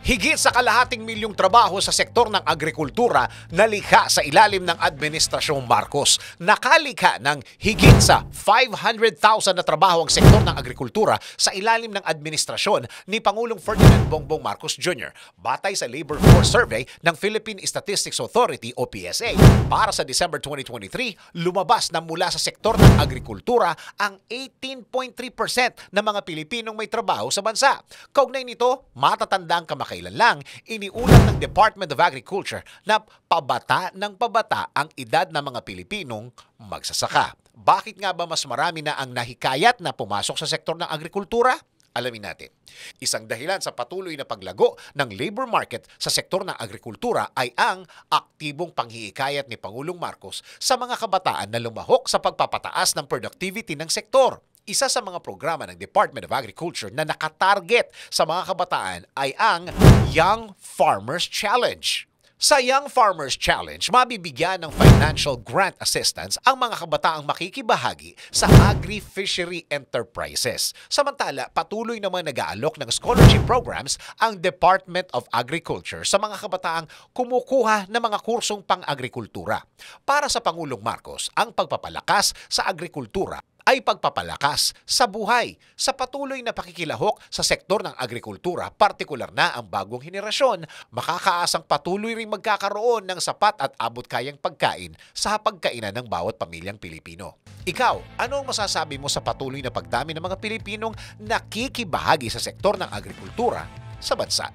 Higit sa kalahating milyong trabaho sa sektor ng agrikultura nalikha sa ilalim ng Administrasyong Marcos. Nakalikha ng higit sa 500,000 na trabaho ang sektor ng agrikultura sa ilalim ng administrasyon ni Pangulong Ferdinand Bongbong Marcos Jr. Batay sa Labor Force Survey ng Philippine Statistics Authority o PSA, para sa December 2023, lumabas na mula sa sektor ng agrikultura ang 18.3% ng mga Pilipinong may trabaho sa bansa. Kaugnay nito, matatanda ang kamakailan lang, iniulat ng Department of Agriculture na pabata ng pabata ang edad ng mga Pilipinong magsasaka. Bakit nga ba mas marami na ang nahikayat na pumasok sa sektor ng agrikultura? Alamin natin. Isang dahilan sa patuloy na paglago ng labor market sa sektor ng agrikultura ay ang aktibong panghihikayat ni Pangulong Marcos sa mga kabataan na lumahok sa pagpapataas ng productivity ng sektor. Isa sa mga programa ng Department of Agriculture na nakatarget sa mga kabataan ay ang Young Farmers Challenge. Sa Young Farmers Challenge, mabibigyan ng financial grant assistance ang mga kabataang makikibahagi sa agri-fishery enterprises. Samantala, patuloy naman nag-aalok ng scholarship programs ang Department of Agriculture sa mga kabataang kumukuha ng mga kursong pang-agrikultura. Para sa Pangulong Marcos, ang pagpapalakas sa agrikultura ay pagpapalakas sa buhay sa patuloy na pakikilahok sa sektor ng agrikultura, partikular na ang bagong henerasyon, makakaasang patuloy ring magkakaroon ng sapat at abot-kayang pagkain sa hapagkainan ng bawat pamilyang Pilipino. Ikaw, ano ang masasabi mo sa patuloy na pagdami ng mga Pilipinong nakikibahagi sa sektor ng agrikultura sa bansa?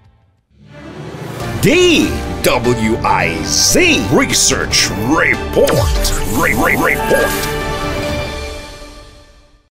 DWIZ Research Report. Report.